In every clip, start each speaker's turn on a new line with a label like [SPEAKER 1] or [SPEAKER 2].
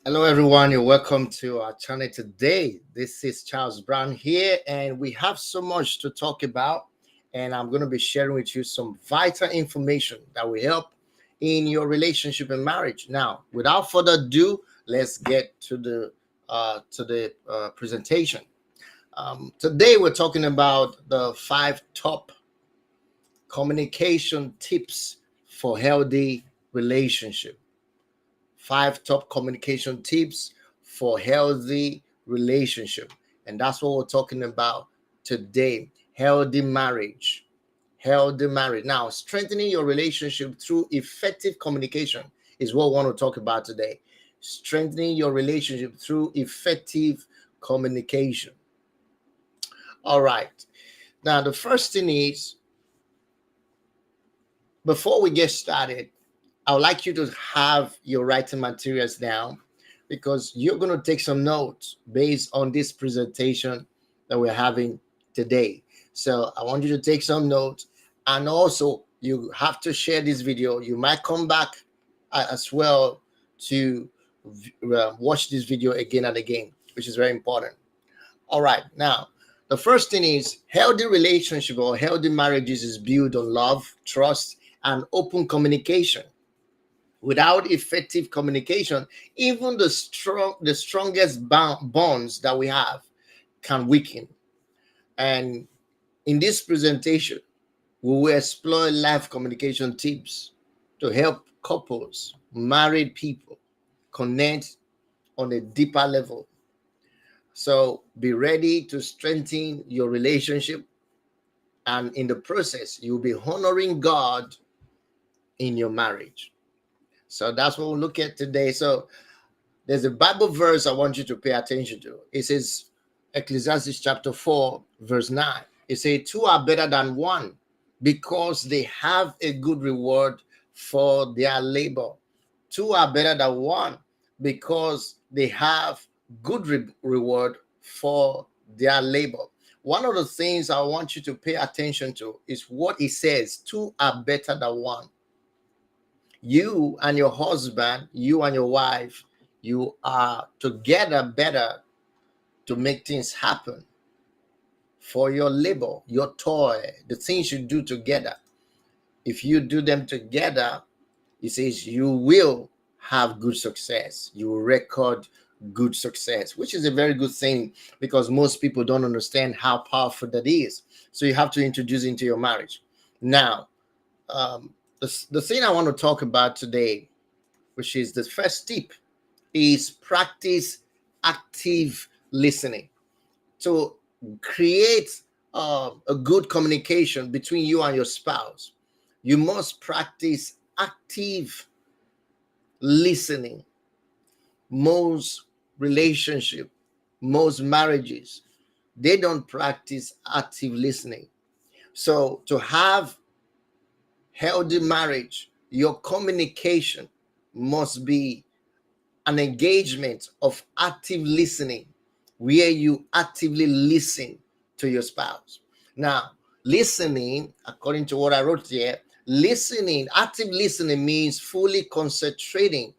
[SPEAKER 1] Hello, everyone. You're welcome to our channel today. This is Charles Brown here, and we have so much to talk about. And I'm going to be sharing with you some vital information that will help in your relationship and marriage. Now, without further ado, let's get to the presentation. Today, we're talking about the 5 top communication tips for healthy relationship. 5 top communication tips for healthy relationship. And that's what we're talking about today. Healthy marriage. Healthy marriage. Now, strengthening your relationship through effective communication is what we want to talk about today. Strengthening your relationship through effective communication. All right. Now, the first thing is, before we get started, I would like you to have your writing materials down because you're going to take some notes based on this presentation that we're having today. So I want you to take some notes, and also you have to share this video. You might come back as well to watch this video again and again, which is very important. All right. Now, the first thing is healthy relationship or healthy marriages is built on love, trust, and open communication. Without effective communication, even the strongest bonds that we have can weaken. And in this presentation, we will explore life communication tips to help couples, married people, connect on a deeper level. So be ready to strengthen your relationship, and in the process, you'll be honoring God in your marriage. So that's what we'll look at today. So there's a Bible verse I want you to pay attention to. It says, Ecclesiastes chapter 4, verse 9. It says, two are better than one because they have a good reward for their labor. Two are better than one because they have good reward for their labor. One of the things I want you to pay attention to is what it says, two are better than one. You and your husband, you and your wife, you are together better to make things happen for your labor, your toil, the things you do together. If you do them together, it says you will have good success. You will record good success, which is a very good thing because most people don't understand how powerful that is. So you have to introduce it into your marriage. Now, the thing I want to talk about today, which is the first tip, is practice active listening. To create a good communication between you and your spouse, you must practice active listening. Most relationship, most marriages, they don't practice active listening. So to have healthy marriage, your communication must be an engagement of active listening where you actively listen to your spouse. Now, listening, according to what I wrote here, active listening means fully concentrating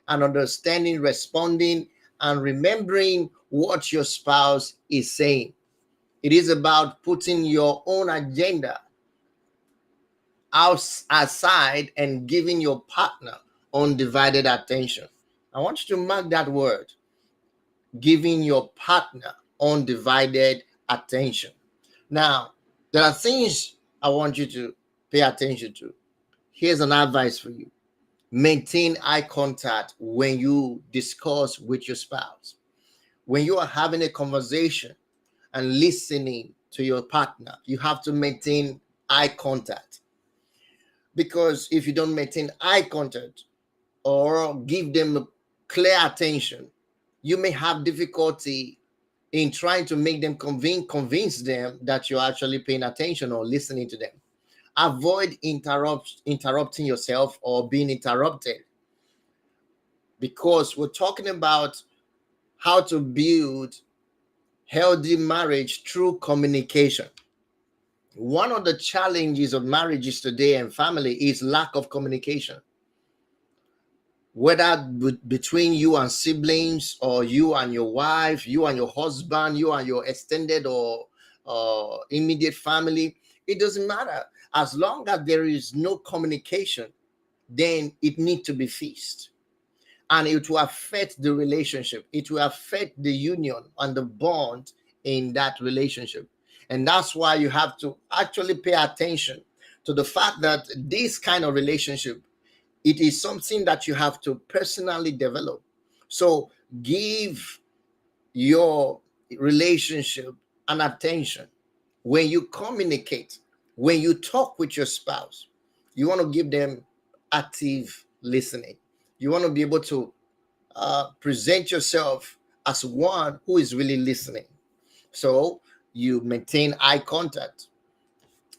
[SPEAKER 1] and understanding, responding, and remembering what your spouse is saying. It is about putting your own agenda aside and giving your partner undivided attention. I want you to mark that word, giving your partner undivided attention. Now, there are things I want you to pay attention to. Here's an advice for you. Maintain eye contact when you discuss with your spouse. When you are having a conversation and listening to your partner, you have to maintain eye contact. Because if you don't maintain eye contact or give them clear attention, you may have difficulty in trying to make them convince them that you're actually paying attention or listening to them. Avoid interrupting yourself or being interrupted, because we're talking about how to build healthy marriage through communication. One of the challenges of marriages today and family is lack of communication. whether between you and siblings, or you and your wife, you and your husband, you and your extended or immediate family. It doesn't matter. As long as there is no communication, then it needs to be fixed. And it will affect the relationship. It will affect the union and the bond in that relationship. And that's why you have to actually pay attention to the fact that this kind of relationship, it is something that you have to personally develop. So give your relationship an attention. When you communicate, when you talk with your spouse, you want to give them active listening. You want to be able to present yourself as one who is really listening. So you maintain eye contact.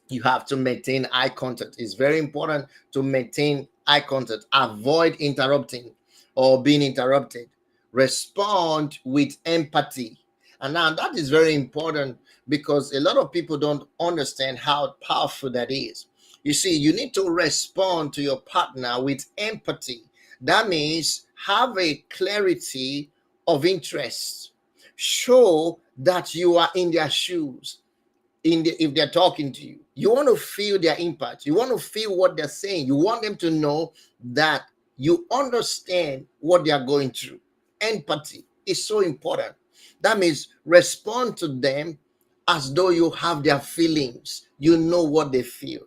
[SPEAKER 1] You have to maintain eye contact. It's very important to maintain eye contact. Avoid interrupting or being interrupted. Respond with empathy. And now that is very important, because a lot of people don't understand how powerful that is. You see, you need to respond to your partner with empathy. That means have a clarity of interest. Show that you are in their shoes. If they're talking to you, you want to feel their impact. You want to feel what they're saying. You want them to know that you understand what they are going through. Empathy is so important. That means respond to them as though you have their feelings. You know what they feel.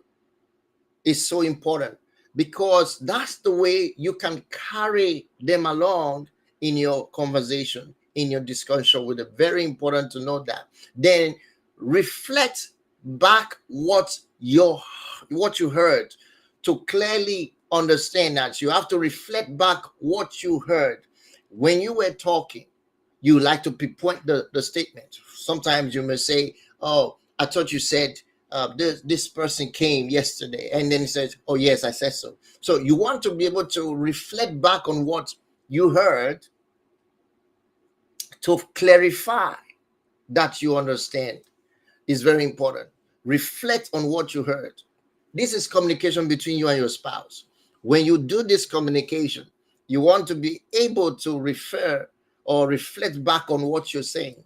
[SPEAKER 1] It's so important, because that's the way you can carry them along in your conversation, in your discussion with them. Very important to know that. Then reflect back what you heard, to clearly understand that. You have to reflect back what you heard when you were talking. You like to pinpoint the statement. Sometimes you may say, oh, I thought you said this person came yesterday, and then he says, oh yes, I said so. So you want to be able to reflect back on what you heard, to clarify that you understand. Is very important. Reflect on what you heard. This is communication between you and your spouse. When you do this communication, you want to be able to refer or reflect back on what you're saying.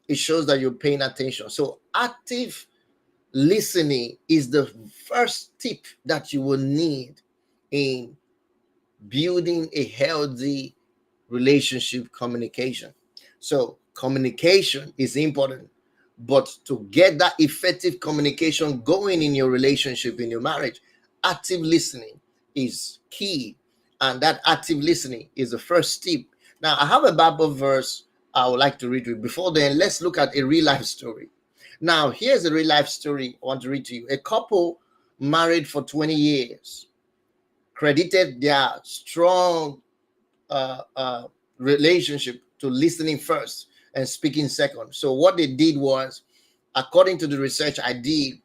[SPEAKER 1] It shows that you're paying attention. So active listening is the first tip that you will need in building a healthy relationship communication. So communication is important, but to get that effective communication going in your relationship, in your marriage, active listening is key. And that active listening is the first step. Now, I have a Bible verse I would like to read to you. Before then, let's look at a real life story. Now, here's a real life story I want to read to you. A couple married for 20 years credited their strong relationship to listening first and speaking second. So what they did was, according to the research I did,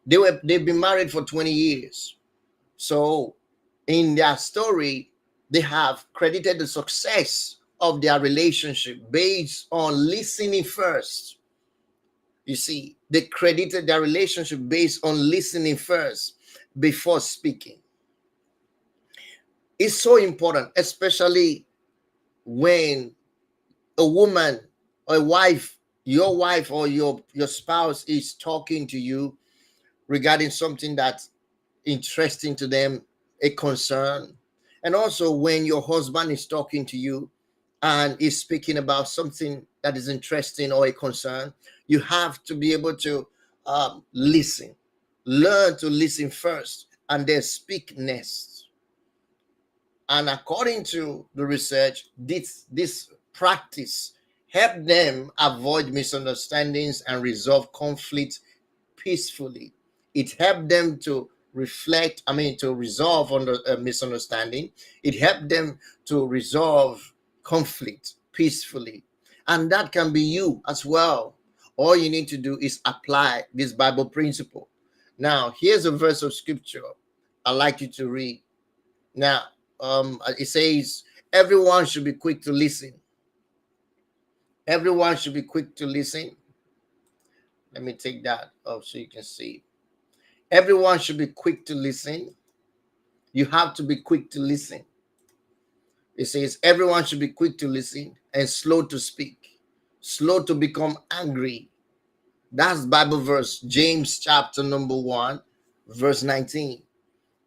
[SPEAKER 1] they've been married for 20 years. So in their story, they have credited the success of their relationship based on listening first. You see, they credited their relationship based on listening first before speaking. It's so important, especially when a woman, a wife, your wife or your spouse is talking to you regarding something that's interesting to them, a concern. And also when your husband is talking to you and is speaking about something that is interesting or a concern, you have to be able to listen. Learn to listen first and then speak next. And according to the research, this practice help them avoid misunderstandings and resolve conflict peacefully. It helped them to to resolve under a misunderstanding. It helped them to resolve conflict peacefully. And that can be you as well. All you need to do is apply this Bible principle. Now, here's a verse of scripture I'd like you to read. Now, it says, everyone should be quick to listen. Everyone should be quick to listen. Let me take that off so you can see. Everyone should be quick to listen. You have to be quick to listen. It says everyone should be quick to listen and slow to speak, slow to become angry. That's Bible verse, James chapter number 1, verse 19.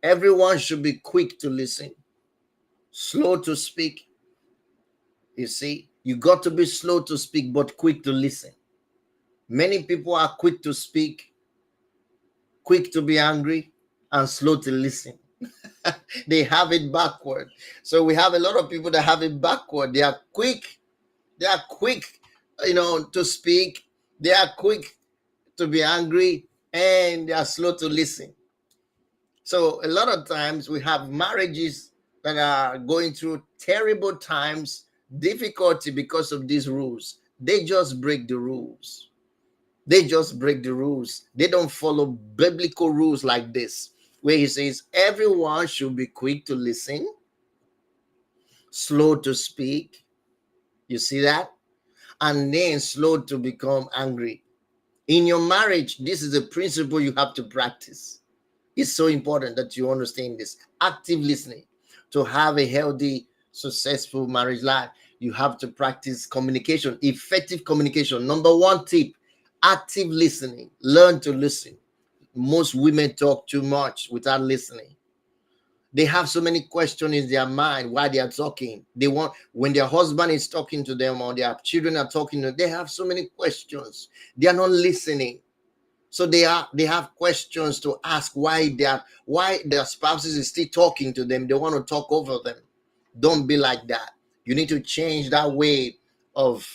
[SPEAKER 1] Everyone should be quick to listen, slow to speak. You see, you got to be slow to speak, but quick to listen. Many people are quick to speak, quick to be angry, and slow to listen. They have it backward. So we have a lot of people that have it backward. They are quick, to speak. They are quick to be angry, and they are slow to listen. So a lot of times we have marriages that are going through terrible times, difficulty because of these rules. They just break the rules. They just break the rules. They don't follow biblical rules like this, where he says everyone should be quick to listen, slow to speak. You see that? And then slow to become angry. In your marriage, this is a principle you have to practice. It's so important that you understand this. Active listening. To have a healthy, successful marriage life, you have to practice communication, effective communication. Number one tip, active listening. Learn to listen. Most women talk too much without listening. They have so many questions in their mind while they are talking. They want, when their husband is talking to them or their children are talking to them, they have so many questions. They are not listening. So they have questions to ask why their spouses is still talking to them. They want to talk over them. Don't be like that. You need to change that way of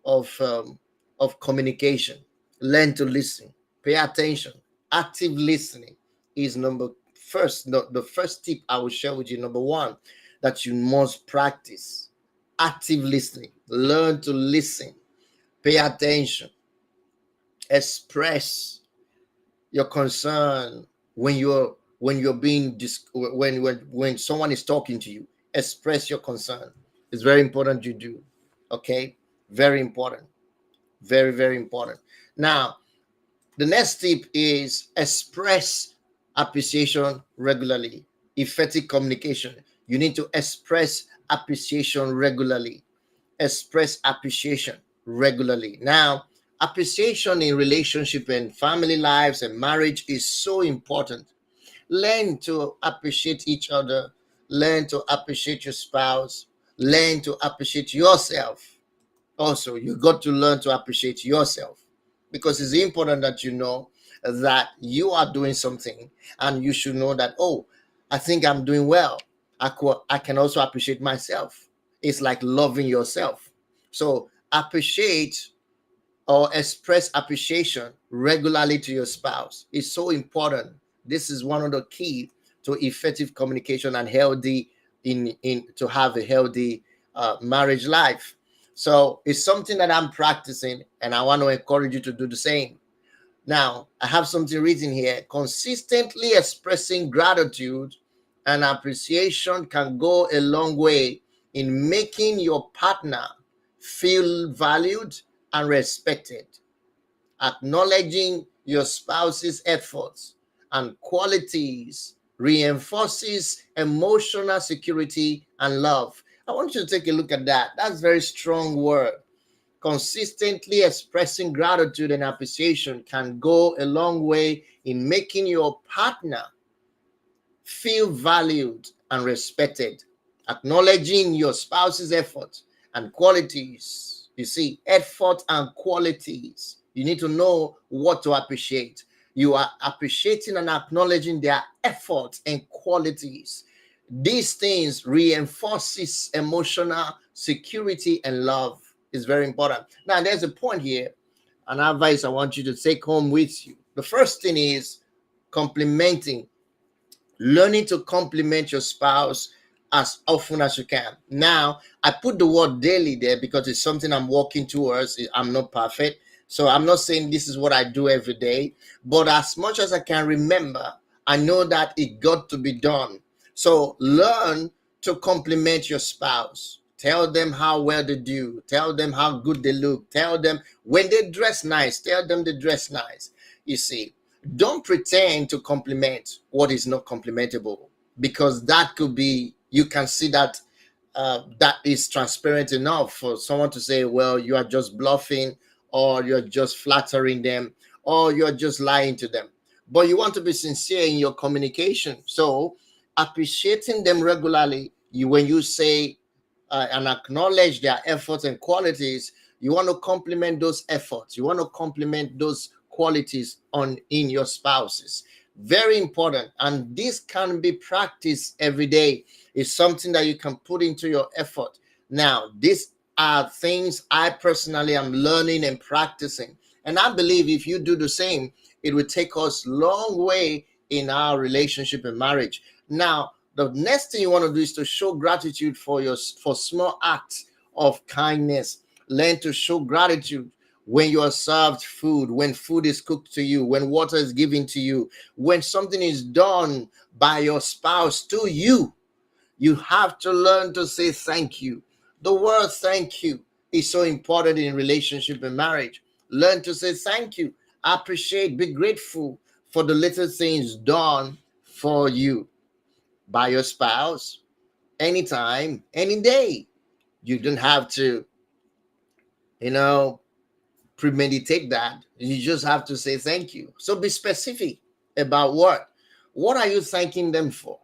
[SPEAKER 1] of um, of communication. Learn to listen. Pay attention. Active listening is the first tip I will share with you. Number one, that you must practice active listening. Learn to listen. Pay attention. Express your concern when you're being when someone is talking to you. Express your concern. It's very important you do. Okay, very important, very very important. Now, the next tip is express appreciation regularly. Effective communication. You need to express appreciation regularly. Express appreciation regularly. Now, appreciation in relationship and family lives and marriage is so important. Learn to appreciate each other. Learn to appreciate your spouse. Learn to appreciate yourself. Also, you got to learn to appreciate yourself, because it's important that you know that you are doing something, and you should know that, oh, I think I'm doing well. I can also appreciate myself. It's like loving yourself. So appreciate or express appreciation regularly to your spouse. It's so important. This is one of the key to effective communication and healthy in to have a healthy marriage life. So it's something that I'm practicing, and I want to encourage you to do the same. Now, I have something written here. Consistently expressing gratitude and appreciation can go a long way in making your partner feel valued and respected. Acknowledging your spouse's efforts and qualities reinforces emotional security and love. I want you to take a look at that. That's a very strong word. Consistently expressing gratitude and appreciation can go a long way in making your partner feel valued and respected. Acknowledging your spouse's effort and qualities. You see, effort and qualities. You need to know what to appreciate. You are appreciating and acknowledging their effort and qualities. These things reinforces emotional security and love. Is very important. Now, there's a point here, an advice I want you to take home with you. The first thing is complimenting. Learning to compliment your spouse as often as you can. Now, I put the word daily there because it's something I'm working towards. I'm not perfect. So I'm not saying this is what I do every day, but as much as I can remember, I know that it got to be done. So learn to compliment your spouse. Tell them how well they do. Tell them how good they look. Tell them when they dress nice. Tell them they dress nice. You see, don't pretend to compliment what is not complimentable, because that could be, you can see that that is transparent enough for someone to say, well, you are just bluffing, or you're just flattering them, or you're just lying to them. But you want to be sincere in your communication. So appreciating them regularly, when you say and acknowledge their efforts and qualities, you want to compliment those efforts. You want to compliment those qualities in your spouses. Very important. And this can be practiced every day. It's something that you can put into your effort. Now, these are things I personally am learning and practicing. And I believe if you do the same, it will take us a long way in our relationship and marriage. Now, the next thing you want to do is to show gratitude for small acts of kindness. Learn to show gratitude when you are served food, when food is cooked to you, when water is given to you, when something is done by your spouse to you. You have to learn to say thank you. The word thank you is so important in relationship and marriage. Learn to say thank you, appreciate, be grateful for the little things done for you by your spouse anytime, any day. You don't have to, you know, premeditate that. You just have to say thank you. So be specific about what. What are you thanking them for?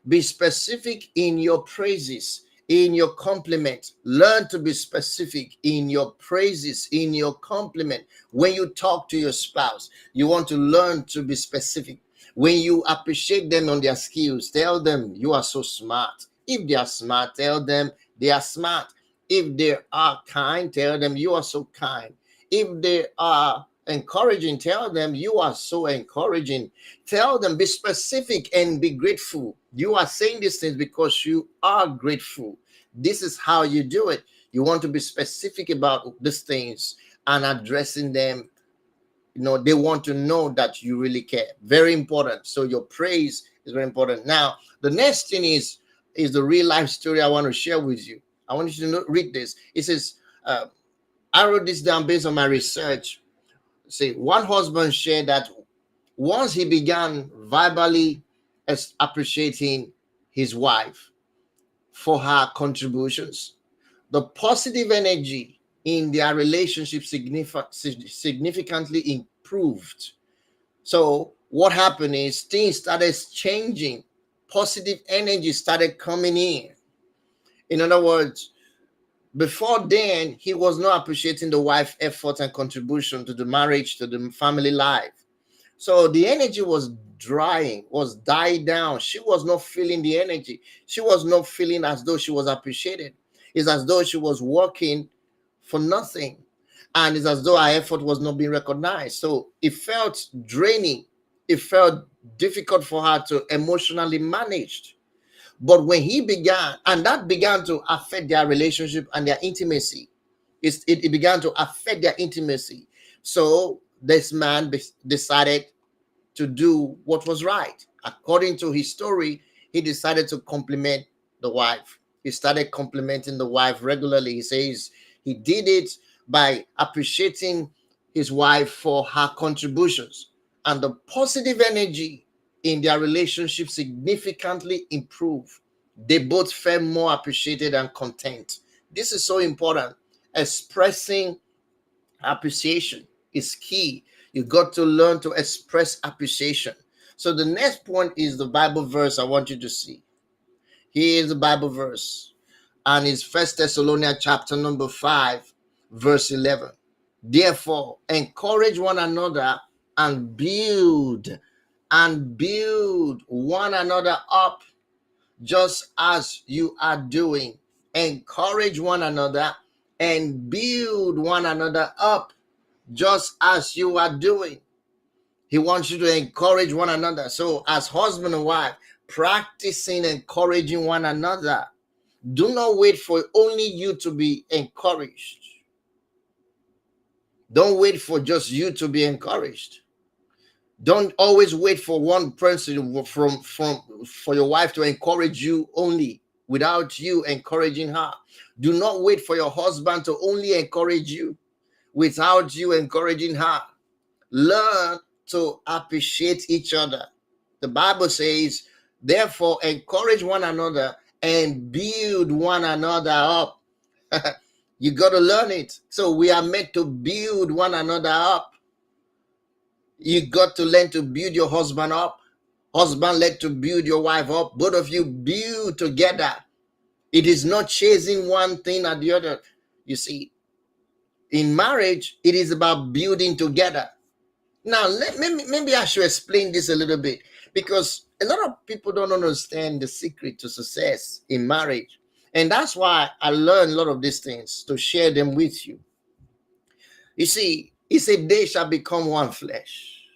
[SPEAKER 1] Be specific in your praises, in your compliment. Learn to be specific in your praises, in your compliment. When you talk to your spouse, you want to learn to be specific. When you appreciate them on their skills, tell them you are so smart. If they are smart, tell them they are smart. If they are kind, tell them you are so kind. If they are encouraging, tell them you are so encouraging. Tell them, be specific and be grateful. You are saying these things because you are grateful. This is how you do it. You want to be specific about these things and addressing them. They want to know that you really care. Very important. So your praise is very important. Now, the next thing is the real life story I want to share with you. I want you to read this. It says, I wrote this down based on my research. See, one husband shared that once he began verbally appreciating his wife for her contributions, the positive energy in their relationship significantly improved. So what happened is things started changing. Positive energy started coming in. In other words, before then, he was not appreciating the wife's effort and contribution to the marriage, to the family life. So the energy was died down. She was not feeling the energy. She was not feeling as though she was appreciated. It's as though she was working for nothing. And it's as though her effort was not being recognized. So it felt draining. It felt difficult for her to emotionally manage. But when he began, and that began to affect their relationship and their intimacy, it began to affect their intimacy. So this man decided to do what was right. According to his story, he decided to compliment the wife. He started complimenting the wife regularly. He says he did it by appreciating his wife for her contributions, and the positive energy in their relationship significantly improved. They both felt more appreciated and content. This is so important. Expressing appreciation is key. You got to learn to express appreciation. So the next point is the Bible verse I want you to see. Here is the Bible verse, and it's 1 Thessalonians chapter number 5, verse 11. Therefore, encourage one another and build one another up, just as you are doing. Encourage one another and build one another up, just as you are doing. He wants you to encourage one another. So as husband and wife, practicing encouraging one another. Do not wait for only you to be encouraged. Don't wait for just you to be encouraged. Don't always wait for one person for your wife to encourage you only without you encouraging her. Do not wait for your husband to only encourage you without you encouraging her. Learn to appreciate each other. The Bible says, therefore, encourage one another and build one another up. You got to learn it. So we are meant to build one another up. You got to learn to build your husband up. Husband, learn to build your wife up. Both of you build together. It is not chasing one thing or the other. You see, in marriage, it is about building together. Now, maybe I should explain this a little bit, because a lot of people don't understand the secret to success in marriage. And that's why I learned a lot of these things to share them with you. You see, he said, they shall become one flesh.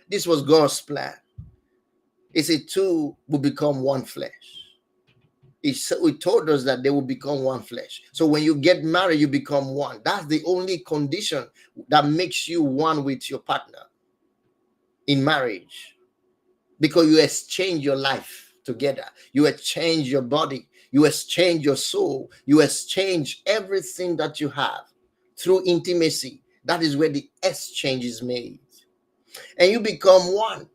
[SPEAKER 1] This was God's plan. He said, two will become one flesh. He told us that they will become one flesh. So when you get married, you become one. That's the only condition that makes you one with your partner in marriage, because you exchange your life together. You exchange your body. You exchange your soul. You exchange everything that you have through intimacy. That is where the exchange is made. And you become one.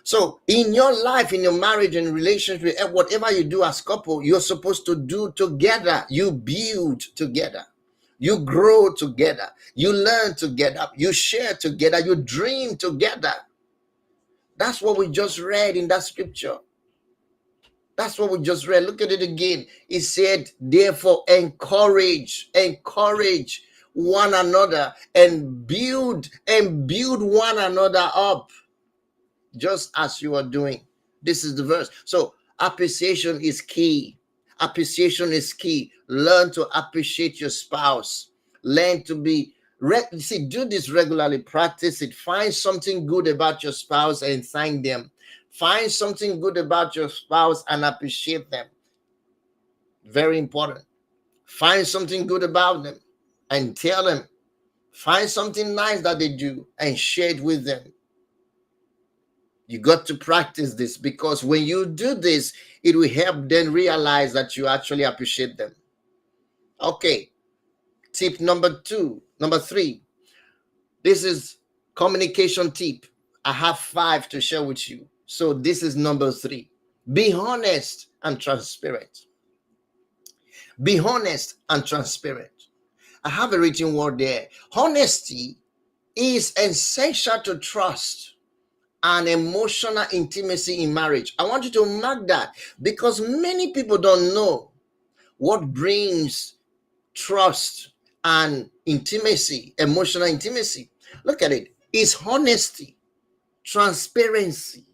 [SPEAKER 1] So in your life, in your marriage and relationship, whatever you do as couple, you're supposed to do together. You build together. You grow together. You learn together. You share together. You dream together. That's what we just read in that scripture. That's what we just read. Look at it again. It said, therefore, encourage one another and build one another up, just as you are doing. This is the verse. So appreciation is key. Appreciation is key. Learn to appreciate your spouse. Learn to be do this regularly. Practice it. Find something good about your spouse and thank them. Find something good about your spouse and appreciate them. Very important. Find something good about them and tell them. Find something nice that they do and share it with them. You got to practice this, because when you do this, it will help them realize that you actually appreciate them. Okay. Tip number 3. This is communication tip. I have 5 to share with you. So this is number 3. Be honest and transparent. Be honest and transparent. I have a written word there. Honesty is essential to trust and emotional intimacy in marriage. I want you to mark that, because many people don't know what brings trust and intimacy, emotional intimacy. Look at it. It's honesty, transparency.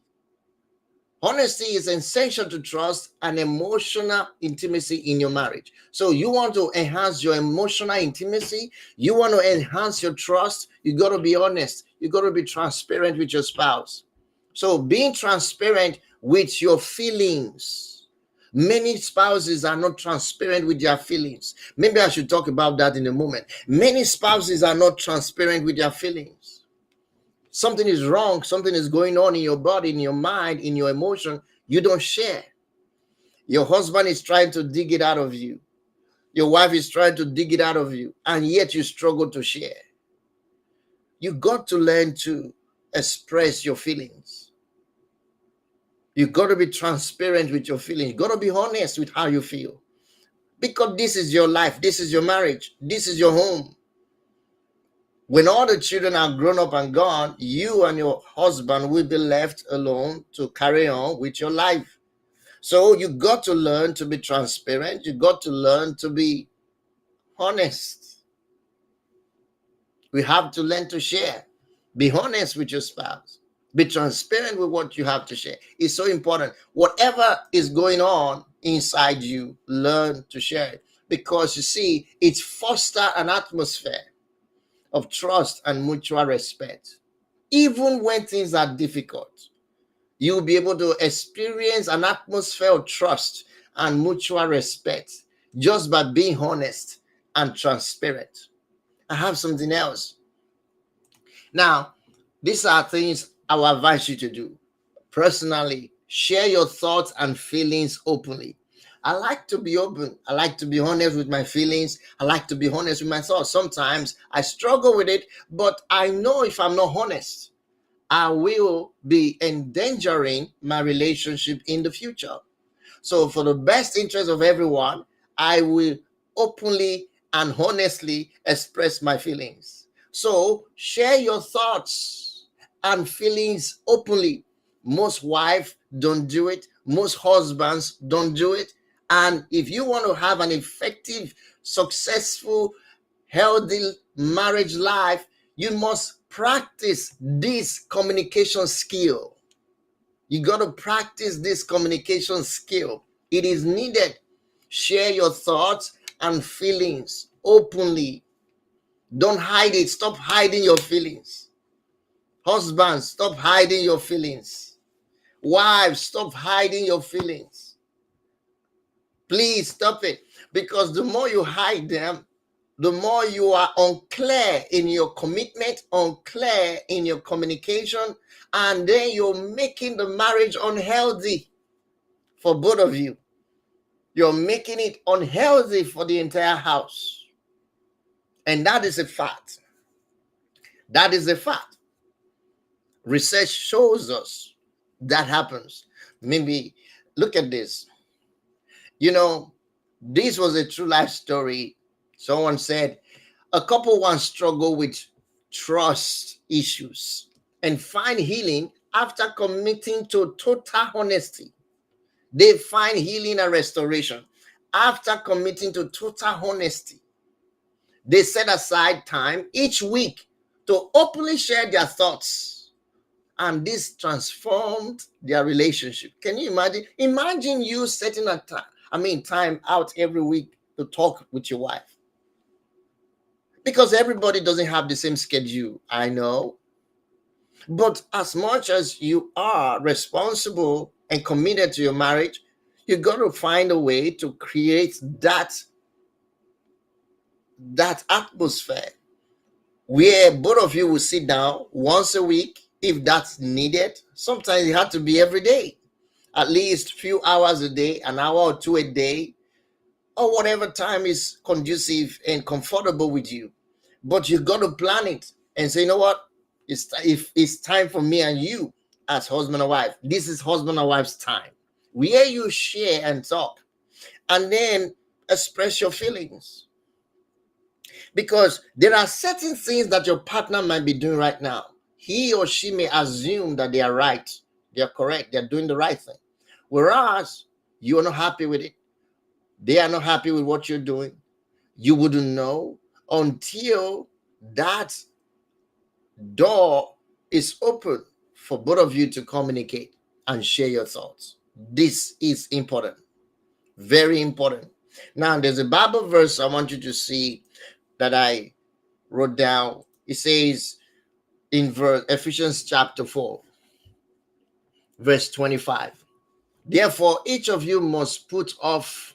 [SPEAKER 1] Honesty is essential to trust and emotional intimacy in your marriage. So you want to enhance your emotional intimacy, you want to enhance your trust, you got to be honest. You got to be transparent with your spouse. So being transparent with your feelings. Many spouses are not transparent with their feelings. Maybe I should talk about that in a moment. Many spouses are not transparent with their feelings. Something is wrong. Something is going on in your body, in your mind, in your emotion. You don't share. Your husband is trying to dig it out of you. Your wife is trying to dig it out of you, and yet you struggle to share. You got to learn to express your feelings. You got to be transparent with your feelings. You got to be honest with how you feel, because this is your life. This is your marriage. This is your home. When all the children are grown up and gone, you and your husband will be left alone to carry on with your life. So you got to learn to be transparent. You got to learn to be honest. We have to learn to share. Be honest with your spouse. Be transparent with what you have to share. It's so important. Whatever is going on inside you, learn to share it. Because you see, it fosters an atmosphere of trust and mutual respect. Even when things are difficult, you'll be able to experience an atmosphere of trust and mutual respect just by being honest and transparent. I have something else. Now, these are things I will advise you to do. Personally, share your thoughts and feelings openly. I like to be open. I like to be honest with my feelings. I like to be honest with my thoughts. Sometimes I struggle with it, but I know if I'm not honest, I will be endangering my relationship in the future. So for the best interest of everyone, I will openly and honestly express my feelings. So share your thoughts and feelings openly. Most wives don't do it, most husbands don't do it. And if you want to have an effective, successful, healthy marriage life, you must practice this communication skill. You got to practice this communication skill. It is needed. Share your thoughts and feelings openly. Don't hide it. Stop hiding your feelings. Husbands, stop hiding your feelings. Wives, stop hiding your feelings. Please stop it. Because the more you hide them, the more you are unclear in your commitment, unclear in your communication, and then you're making the marriage unhealthy for both of you. You're making it unhealthy for the entire house. And that is a fact. That is a fact. Research shows us that happens. Maybe look at this. You know, this was a true life story. Someone said a couple once struggled with trust issues and find healing after committing to total honesty. They find healing and restoration after committing to total honesty. They set aside time each week to openly share their thoughts, and this transformed their relationship. Can you imagine? Imagine you setting a time out every week to talk with your wife. Because everybody doesn't have the same schedule, I know. But as much as you are responsible and committed to your marriage, you got to find a way to create that atmosphere where both of you will sit down once a week if that's needed. Sometimes it had to be every day, at least few hours a day, an hour or two a day, or whatever time is conducive and comfortable with you. But you got to plan it and say, you know what? If it's time for me and you as husband and wife, this is husband and wife's time where you share and talk and then express your feelings. Because there are certain things that your partner might be doing right now. He or she may assume that they are right, they are correct, they're doing the right thing. Whereas you are not happy with it. They are not happy with what you're doing. You wouldn't know until that door is open for both of you to communicate and share your thoughts. This is important. Very important. Now, there's a Bible verse I want you to see that I wrote down. It says in Ephesians chapter 4, verse 25. Therefore, each of you must put off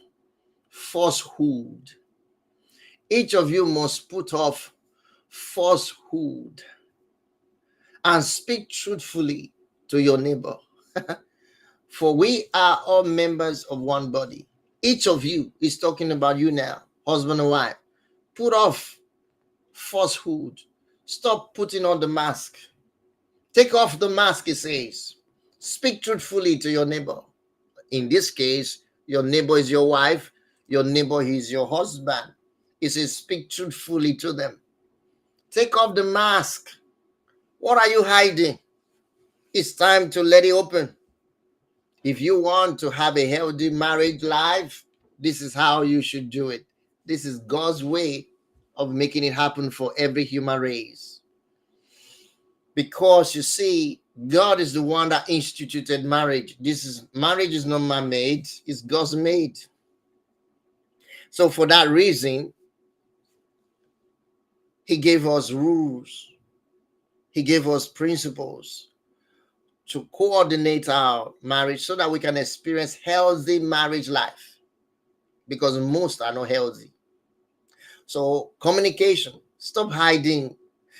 [SPEAKER 1] falsehood. Each of you must put off falsehood and speak truthfully to your neighbor. For we are all members of one body. Each of you is talking about you now, husband and wife. Put off falsehood. Stop putting on the mask. Take off the mask, it says. Speak truthfully to your neighbor. In this case, your neighbor is your wife. Your neighbor is your husband. It says speak truthfully to them. Take off the mask. What are you hiding? It's time to let it open. If you want to have a healthy marriage life, this is how you should do it. This is God's way of making it happen for every human race. Because you see, God is the one that instituted marriage. Marriage is not man-made, it's God's made. So for that reason, He gave us rules. He gave us principles to coordinate our marriage so that we can experience healthy marriage life, because most are not healthy. So communication, stop hiding.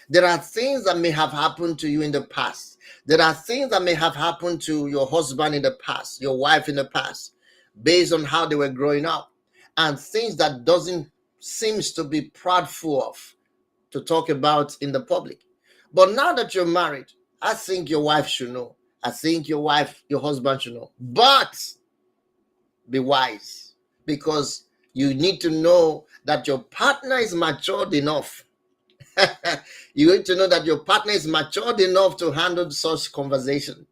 [SPEAKER 1] There are things that may have happened to you in the past. There are things that may have happened to your husband in the past, your wife in the past, based on how they were growing up, and things that doesn't seems to be proudful of to talk about in the public. But now that you're married, I think your wife should know. I think your husband should know. But Be wise, because you need to know that your partner is matured enough. You need to know that your partner is matured enough to handle such conversation,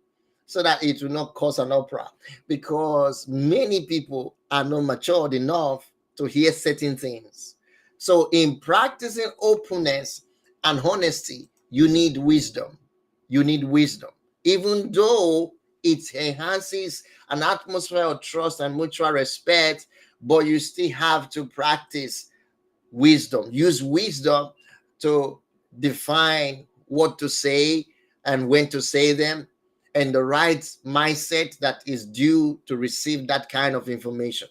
[SPEAKER 1] so that it will not cause an uproar. Because many people are not matured enough to hear certain things. So, in practicing openness and honesty, you need wisdom. You need wisdom. Even though it enhances an atmosphere of trust and mutual respect, but you still have to practice wisdom. Use wisdom to define what to say and when to say them, and the right mindset that is due to receive that kind of information.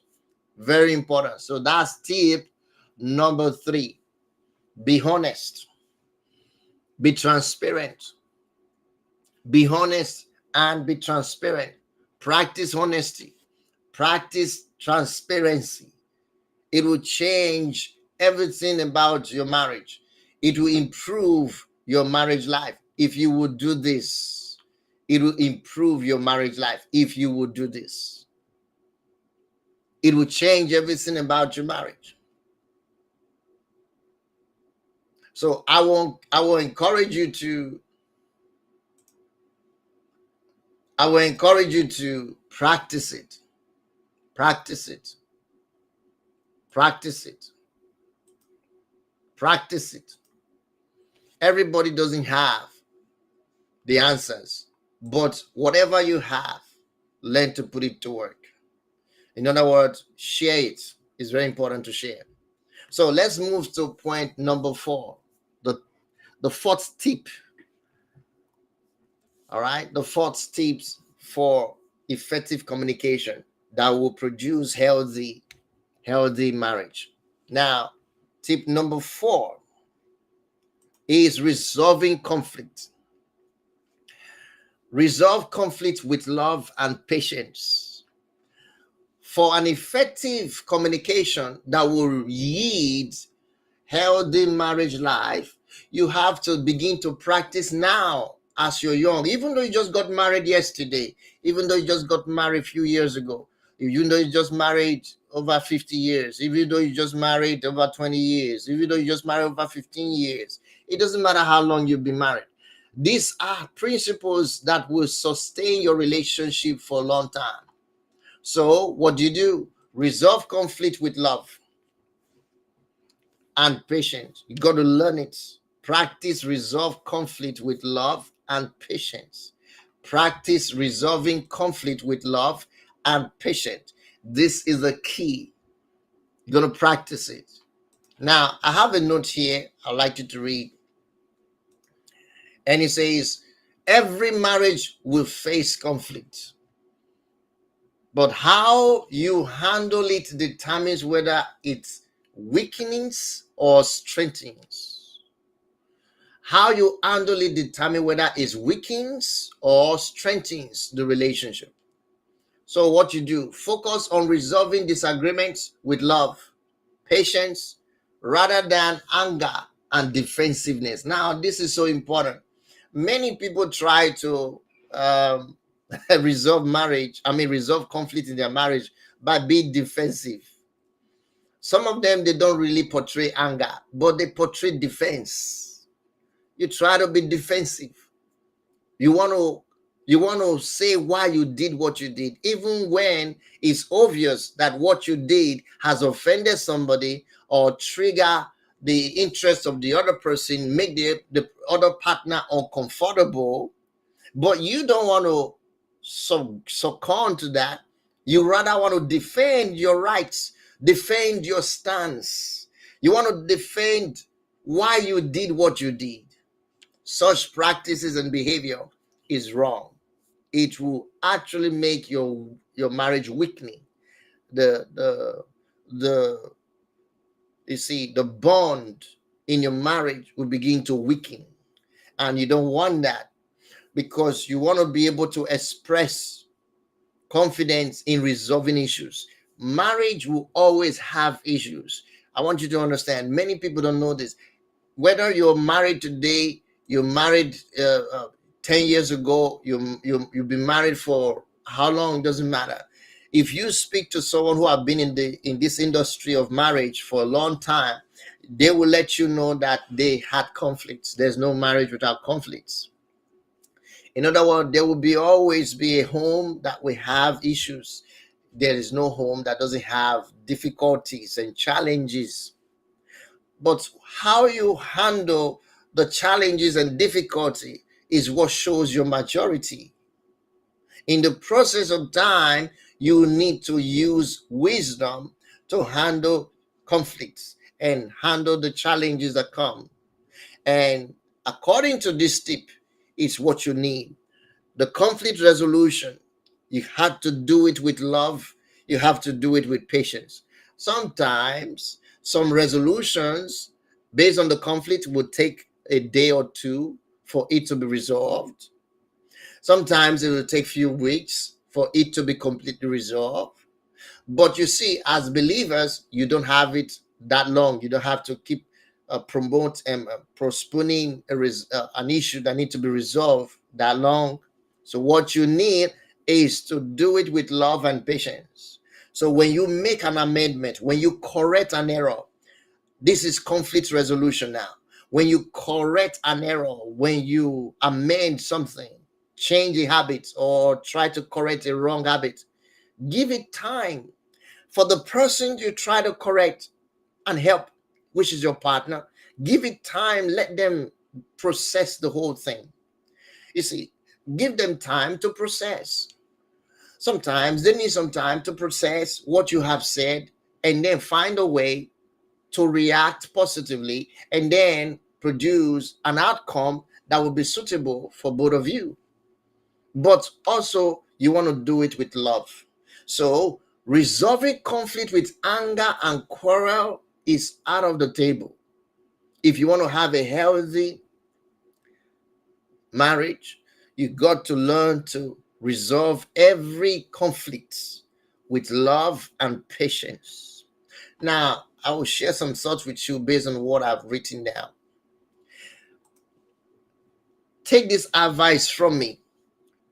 [SPEAKER 1] Very important. So that's tip number 3. Be honest. Be transparent. Be honest and be transparent. Practice honesty. Practice transparency. It will change everything about your marriage. It will improve your marriage life if you would do this. It will improve your marriage life if you would do this. It will change everything about your marriage. So I will encourage you to practice it. Practice it. Practice it. Practice it. Everybody doesn't have the answers, but whatever you have, learn to put it to work. In other words, share it. It's very important to share. So let's move to point number 4, the fourth tip. All right, the fourth tips for effective communication that will produce healthy marriage. Now, tip number 4 is resolving conflict. Resolve conflict with love and patience. For an effective communication that will yield healthy marriage life, you have to begin to practice now as you're young. Even though you just got married yesterday, even though you just got married a few years ago, even though you just married over 50 years, even though you just married over 20 years, even though you just married over 15 years, it doesn't matter how long you've been married. These are principles that will sustain your relationship for a long time. So what do? Resolve conflict with love and patience. You got to learn it. Practice resolve conflict with love and patience. Practice resolving conflict with love and patience. This is the key. You're going to practice it. Now, I have a note here I'd like you to read. And it says, every marriage will face conflict, but how you handle it determines whether it weakens or strengthens. How you handle it determines whether it weakens or strengthens the relationship. So what you do, focus on resolving disagreements with love, patience, rather than anger and defensiveness. Now, this is so important. Many people try to resolve conflict in their marriage by being defensive. Some of them, they don't really portray anger, but they portray defense. You try to be defensive. You want to say why you did what you did, even when it's obvious that what you did has offended somebody or trigger the interest of the other person, make the other partner uncomfortable. But you don't want to succumb to that. You rather want to defend your rights, defend your stance. You want to defend why you did what you did. Such practices and behavior is wrong. It will actually make your marriage weakening. The bond in your marriage will begin to weaken, and you don't want that, because you want to be able to express confidence in resolving issues. Marriage will always have issues. I want you to understand, many people don't know this. Whether you're married today, you're married 10 years ago, you've been married for how long, doesn't matter. If you speak to someone who have been in this industry of marriage for a long time, they will let you know that they had conflicts. There's no marriage without conflicts. In other words, there will be always be a home that will have issues. There is no home that doesn't have difficulties and challenges. But how you handle the challenges and difficulty is what shows your maturity. In the process of time, you need to use wisdom to handle conflicts and handle the challenges that come. And according to this tip, it's what you need. The conflict resolution, you have to do it with love. You have to do it with patience. Sometimes some resolutions based on the conflict would take a day or two for it to be resolved. Sometimes it will take few weeks for it to be completely resolved. But you see, as believers, you don't have it that long. You don't have to keep promote and postponing an issue that need to be resolved that long. So what you need is to do it with love and patience. So when you make an amendment, when you correct an error, this is conflict resolution now. When you correct an error, when you amend something, change a habit or try to correct a wrong habit, give it time for the person you try to correct and help, which is your partner. Give it time, let them process the whole thing. You see, give them time to process. Sometimes they need some time to process what you have said and then find a way to react positively and then produce an outcome that will be suitable for both of you. But also, you want to do it with love. So, resolving conflict with anger and quarrel is out of the table. If you want to have a healthy marriage, you got to learn to resolve every conflict with love and patience. Now, I will share some thoughts with you based on what I've written down. Take this advice from me.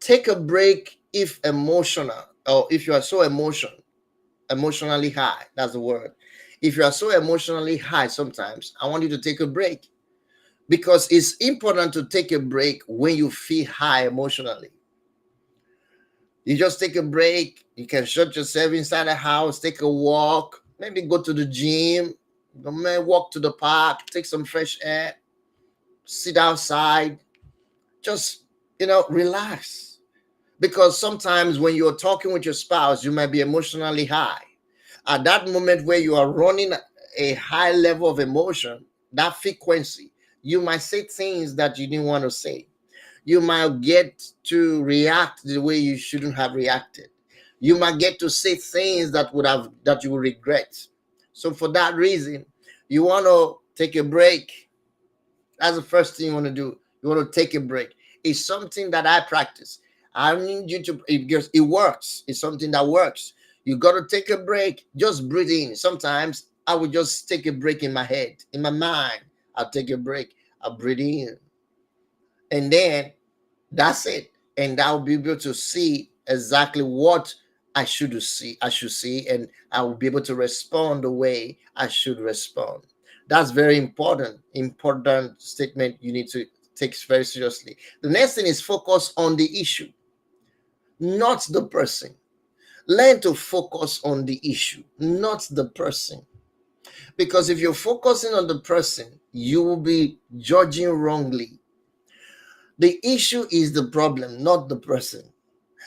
[SPEAKER 1] Take a break if emotional, or if you are so emotionally high. That's the word. If you are so emotionally high sometimes, I want you to take a break, because it's important to take a break when you feel high emotionally. You just take a break. You can shut yourself inside the house, take a walk, maybe go to the gym, walk to the park, take some fresh air, sit outside, just, relax. Because sometimes when you're talking with your spouse, you might be emotionally high. At that moment where you are running a high level of emotion, that frequency, you might say things that you didn't want to say. You might get to react the way you shouldn't have reacted. You might get to say things that you will regret. So for that reason, you want to take a break. That's the first thing you want to do. You want to take a break. It's something that I practice. I need you to, because it works. It's something that works. You got to take a break. Just breathe in. Sometimes I would just take a break in my head, in my mind. I'll take a break. I'll breathe in. And then that's it. And I'll be able to see exactly what I should see, and I will be able to respond the way I should respond. That's very important statement you need to take very seriously. The next thing is focus on the issue, not the person. Learn to focus on the issue, not the person. Because if you're focusing on the person, you will be judging wrongly. The issue is the problem, not the person.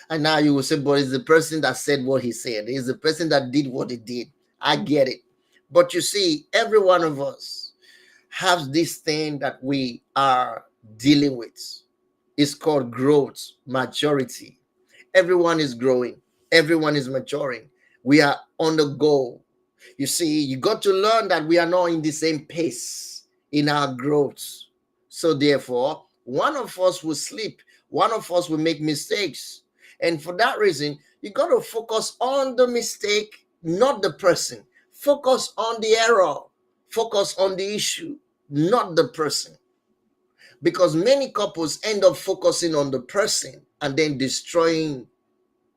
[SPEAKER 1] And now you will say, but it's the person that said what he said. It's the person that did what he did. I get it. But you see, every one of us has this thing that we are dealing with. It's called growth, maturity. Everyone is growing. Everyone is maturing. We are on the go. You see, you got to learn that we are not in the same pace in our growth. So therefore, one of us will slip. One of us will make mistakes. And for that reason, you got to focus on the mistake, not the person. Focus on the error. Focus on the issue, not the person. Because many couples end up focusing on the person and then destroying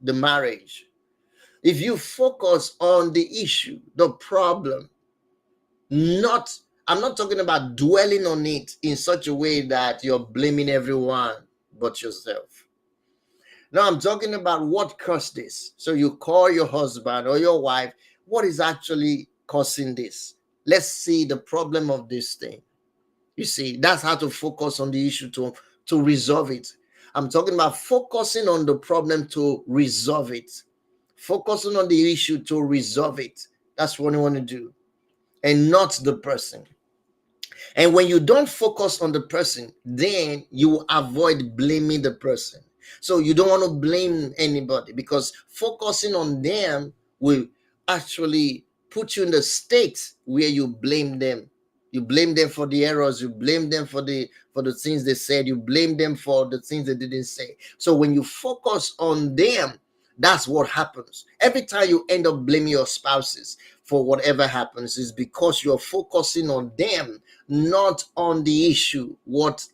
[SPEAKER 1] the marriage. If you focus on the issue, the problem, not, I'm not talking about dwelling on it in such a way that you're blaming everyone but yourself. Now I'm talking about what caused this. So you call your husband or your wife, what is actually causing this? Let's see the problem of this thing. You see, that's how to focus on the issue to resolve it. I'm talking about focusing on the problem to resolve it. Focusing on the issue to resolve it. That's what you want to do, and not the person. And when you don't focus on the person, then you avoid blaming the person. So you don't want to blame anybody, because focusing on them will actually put you in the state where you blame them. You blame them for the errors, you blame them for the things they said, you blame them for the things they didn't say. So when you focus on them, that's what happens. Every time you end up blaming your spouses for whatever happens, is because you're focusing on them, not on the issue, what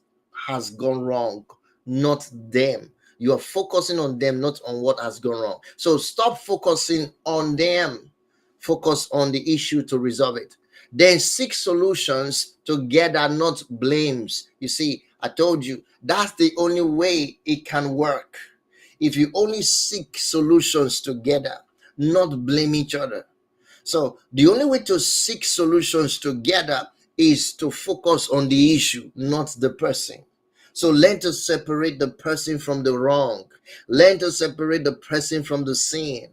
[SPEAKER 1] has gone wrong, not them. You are focusing on them, not on what has gone wrong. So stop focusing on them. Focus on the issue to resolve it. Then seek solutions together, not blames. You see, I told you that's the only way it can work. If you only seek solutions together, not blame each other. So the only way to seek solutions together is to focus on the issue, not the person. So learn to separate the person from the wrong. Learn to separate the person from the sin,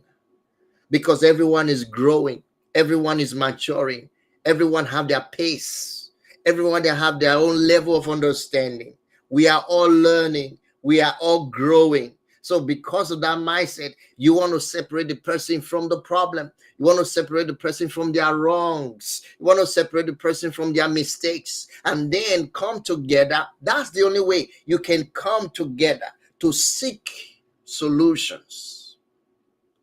[SPEAKER 1] because everyone is growing, everyone is maturing, everyone have their pace, everyone they have their own level of understanding. We are all learning, we are all growing. So because of that mindset, you want to separate the person from the problem. You want to separate the person from their wrongs. You want to separate the person from their mistakes, and then come together. That's the only way you can come together to seek solutions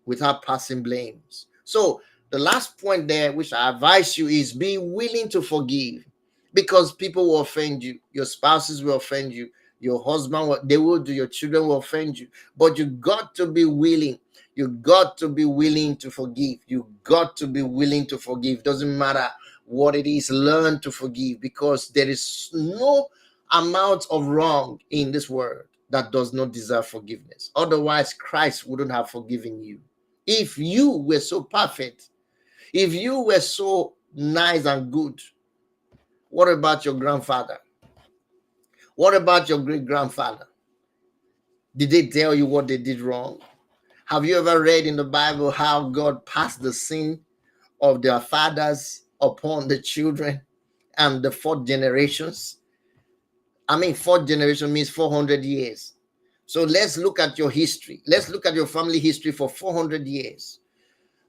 [SPEAKER 1] without passing blames. So the last point there, which I advise you, is be willing to forgive, because people will offend you. Your spouses will offend you. Your husband, they will do. Your children will offend you. But you got to be willing. You got to be willing to forgive. You got to be willing to forgive. Doesn't matter what it is. Learn to forgive, because there is no amount of wrong in this world that does not deserve forgiveness. Otherwise, Christ wouldn't have forgiven you. If you were so perfect, if you were so nice and good, what about your grandfather? What about your great grandfather? Did they tell you what they did wrong? Have you ever read in the Bible how God passed the sin of their fathers upon the children and the fourth generations? I mean, fourth generation means 400 years. So let's look at your history. Let's look at your family history for 400 years.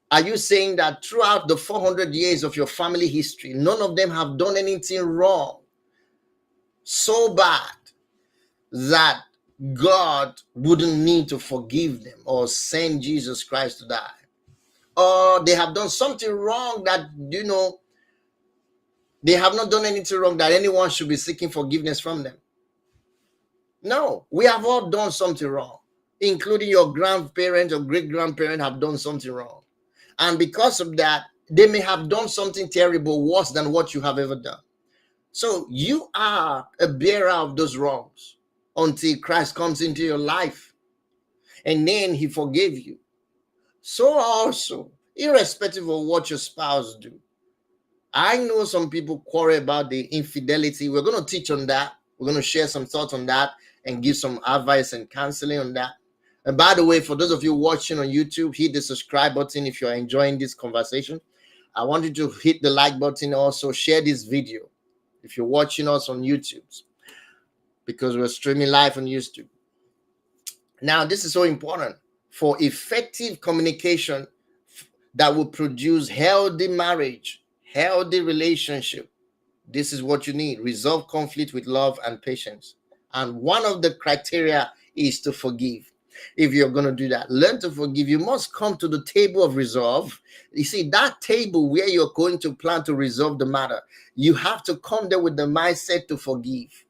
[SPEAKER 1] Are you saying that throughout the 400 years of your family history, none of them have done anything wrong so bad that God wouldn't need to forgive them or send Jesus Christ to die? Or they have done something wrong that, they have not done anything wrong that anyone should be seeking forgiveness from them? No, we have all done something wrong, including your grandparents or great-grandparents have done something wrong. And because of that, they may have done something terrible, worse than what you have ever done. So you are a bearer of those wrongs until Christ comes into your life, and then he forgave you. So also, irrespective of what your spouse do, I know some people quarrel about the infidelity. We're going to teach on that. We're going to share some thoughts on that and give some advice and counseling on that. And by the way, for those of you watching on YouTube, hit the subscribe button if you're enjoying this conversation. I want you to hit the like button. Also share this video if you're watching us on YouTube, because we're streaming live on YouTube. Now, this is so important for effective communication that will produce healthy marriage, healthy relationship. This is what you need. Resolve conflict with love and patience. And one of the criteria is to forgive. If you're going to do that, learn to forgive. You must come to the table of resolve. You see, that table where you're going to plan to resolve the matter, you have to come there with the mindset to forgive.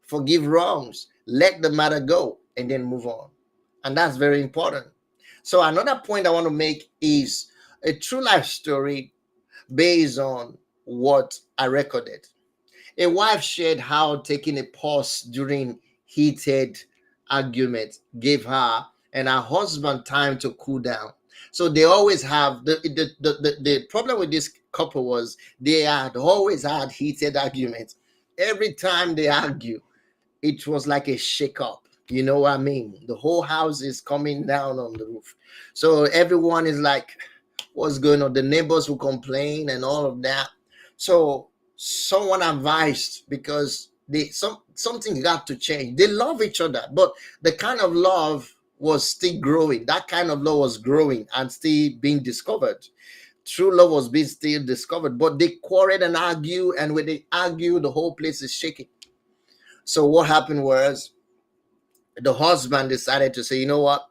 [SPEAKER 1] Forgive wrongs, let the matter go, and then move on. And that's very important. So another point I want to make is a true life story based on what I recorded. A wife shared how taking a pause during heated argument gave her and her husband time to cool down. So they always have the problem with this couple was they had always had heated arguments. Every time they argue, it was like a shake up. You know what I mean? The whole house is coming down on the roof. So everyone is like, what's going on? The neighbors will complain and all of that. So someone advised because something got to change. They love each other, but the kind of love was still growing. That kind of love was growing and still being discovered. True love was being still discovered, but they quarreled and argue, and when they argue, the whole place is shaking. So what happened was the husband decided to say, you know what?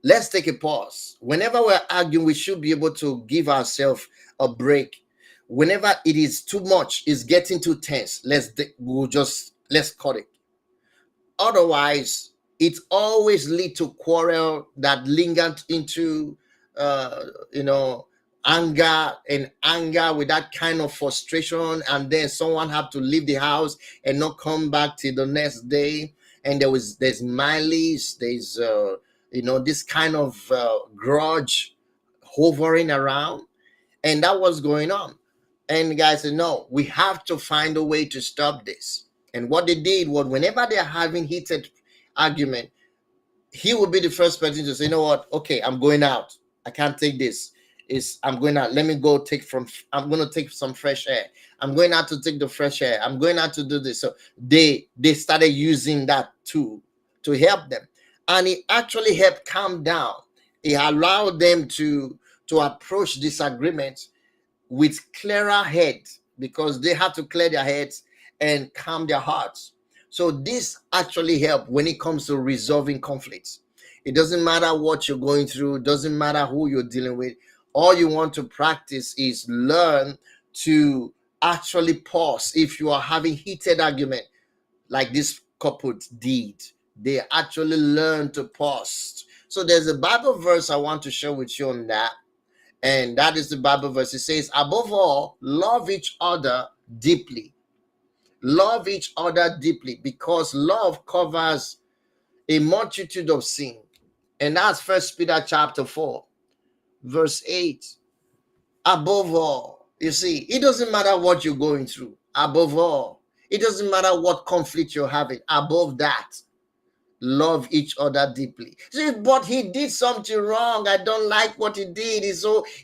[SPEAKER 1] Let's take a pause. Whenever we're arguing, we should be able to give ourselves a break. Whenever it is too much, it's getting too tense, let's cut it. Otherwise, it always lead to quarrel that lingered into uh, you know anger with that kind of frustration, and then someone have to leave the house and not come back till the next day. And there's malice, there's this kind of grudge hovering around, and that was going on. And the guy said, no, we have to find a way to stop this. And what they did was, whenever they're having heated argument, he would be the first person to say, you know what? Okay, I'm going out. I can't take this. I'm going out. Let me go I'm going to take some fresh air. I'm going out to take the fresh air. I'm going out to do this. So they started using that to help them. And it actually helped calm down. It allowed them to approach disagreements with clearer head, because they have to clear their heads and calm their hearts. So this actually helps when it comes to resolving conflicts. It doesn't matter what you're going through, it doesn't matter who you're dealing with. All you want to practice is learn to actually pause. If you are having heated argument like this couple did, they actually learn to pause. So there's a Bible verse I want to share with you on that. And that is the Bible verse. It says, above all, love each other deeply. Love each other deeply, because love covers a multitude of sin. And that's First Peter chapter 4, verse 8. Above all, you see, it doesn't matter what you're going through. Above all, it doesn't matter what conflict you're having. Above that, love each other deeply. See, but he did something wrong. I don't like what he did.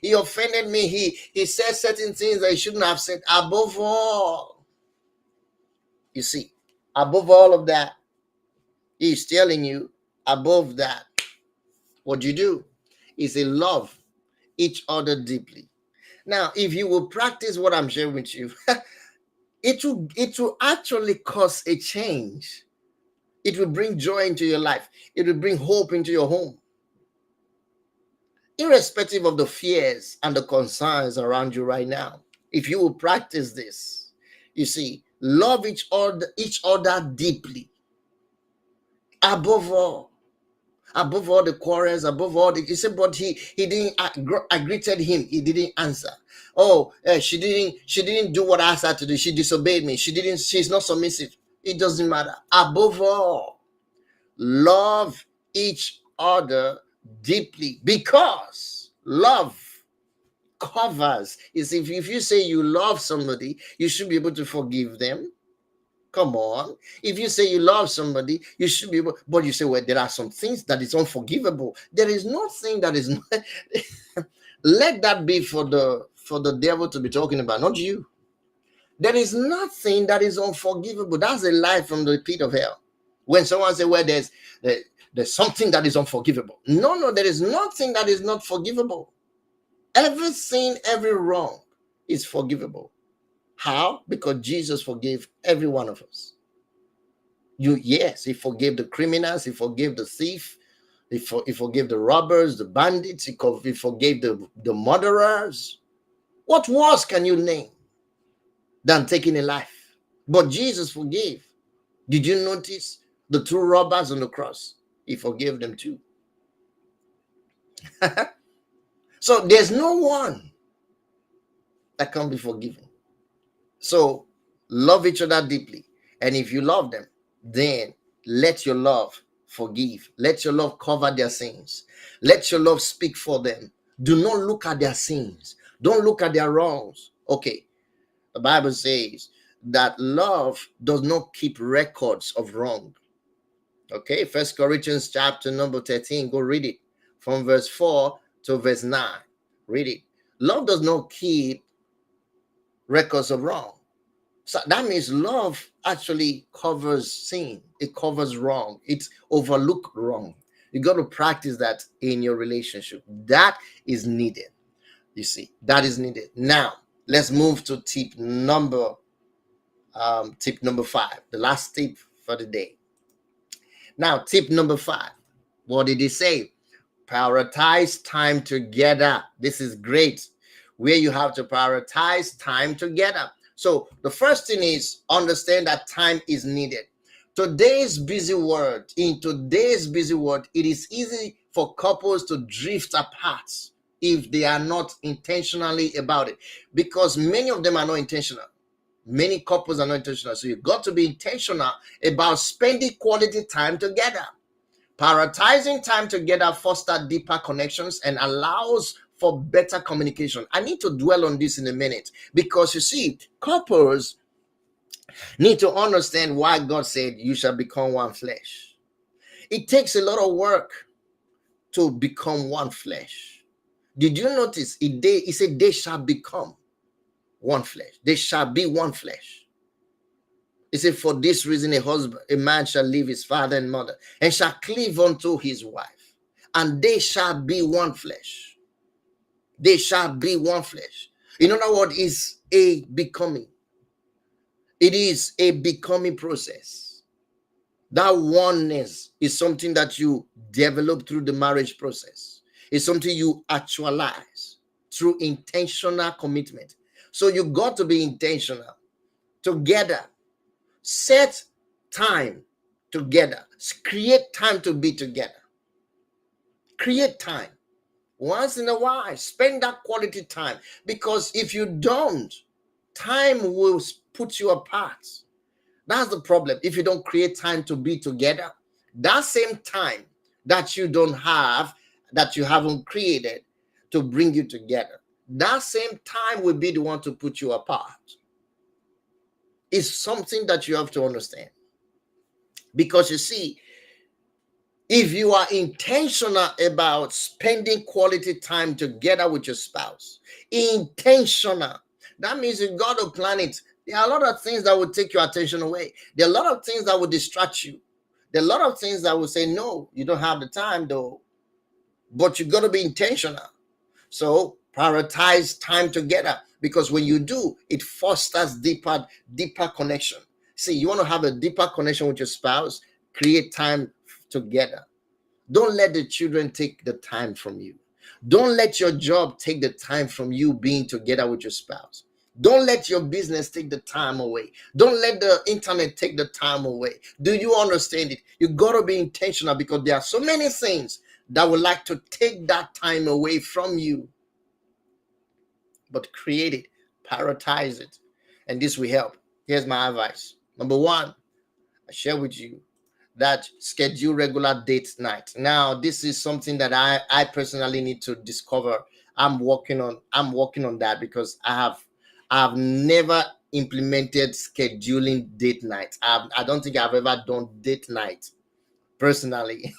[SPEAKER 1] He offended me. He said certain things that he shouldn't have said. Above all, you see, above all of that, he's telling you, above that, what you do is a love each other deeply. Now, if you will practice what I'm sharing with you, it will actually cause a change. It will bring joy into your life. It will bring hope into your home. Irrespective of the fears and the concerns around you right now, if you will practice this, you see, love each other deeply. Above all the quarrels, above all the, he said, but he didn't. I greeted him, he didn't answer. Oh, she didn't do what I asked her to do. She disobeyed me. She's not submissive. It doesn't matter. Above all, love each other deeply, because love covers. Is if you say you love somebody, you should be able to forgive them. Come on. If you say you love somebody, you should be able, but you say, well, there are some things that is unforgivable. There is nothing that is not. Let that be for the devil to be talking about, not you. There is nothing that is unforgivable. That's a lie from the pit of hell. When someone says, well, there's something that is unforgivable. No, there is nothing that is not forgivable. Every sin, every wrong is forgivable. How? Because Jesus forgave every one of us. Yes, he forgave the criminals, he forgave the thief, he forgave the robbers, the bandits, he forgave the murderers. What worse can you name than taking a life? But Jesus forgave. Did you notice the two robbers on the cross? He forgave them too. So there's no one that can be forgiven. So love each other deeply. And if you love them, then let your love forgive. Let your love cover their sins. Let your love speak for them. Do not look at their sins. Don't look at their wrongs. Okay. The Bible says that love does not keep records of wrong. Okay. First Corinthians chapter number 13. Go read it from verse 4 to verse 9. Read it. Love does not keep records of wrong. So that means love actually covers sin. It covers wrong. It's overlook wrong. You got to practice that in your relationship. That is needed. You see, that is needed. Now, let's move to tip number 5, the last tip for the day. Now, tip number 5. What did he say? Prioritize time together. This is great, where you have to prioritize time together. So the first thing is understand that time is needed. In today's busy world, it is easy for couples to drift apart if they are not intentionally about it, because many of them are not intentional. Many couples are not intentional. So you've got to be intentional about spending quality time together. Prioritizing time together fosters deeper connections and allows for better communication. I need to dwell on this in a minute, because you see, couples need to understand why God said you shall become one flesh. It takes a lot of work to become one flesh. Did you notice? He said they shall become one flesh. They shall be one flesh. He said, for this reason, a man shall leave his father and mother and shall cleave unto his wife, and they shall be one flesh. They shall be one flesh. In other words, is a becoming. It is a becoming process. That oneness is something that you develop through the marriage process. It's something you actualize through intentional commitment. So you got to be intentional together. Set time together. Create time to be together. Create time. Once in a while, spend that quality time. Because if you don't, time will put you apart. That's the problem. If you don't create time to be together, that same time that you don't have, that you haven't created to bring you together, that same time will be the one to put you apart. It's something that you have to understand. Because you see, if you are intentional about spending quality time together with your spouse, intentional, that means you got to plan it. There are a lot of things that will take your attention away. There are a lot of things that will distract you. There are a lot of things that will say, no, you don't have the time though. But you got to be intentional. So prioritize time together, because when you do, it fosters deeper connection. See, you want to have a deeper connection with your spouse, create time together. Don't let the children take the time from you. Don't let your job take the time from you being together with your spouse. Don't let your business take the time away. Don't let the internet take the time away. Do you understand it? You got to be intentional, because there are so many things that would like to take that time away from you. But create it, prioritize it, and this will help. Here's my advice. Number 1, I share with you that schedule regular date night. Now, this is something that I personally need to discover. I'm working on that, because I've never implemented scheduling date night. I don't think I've ever done date night personally.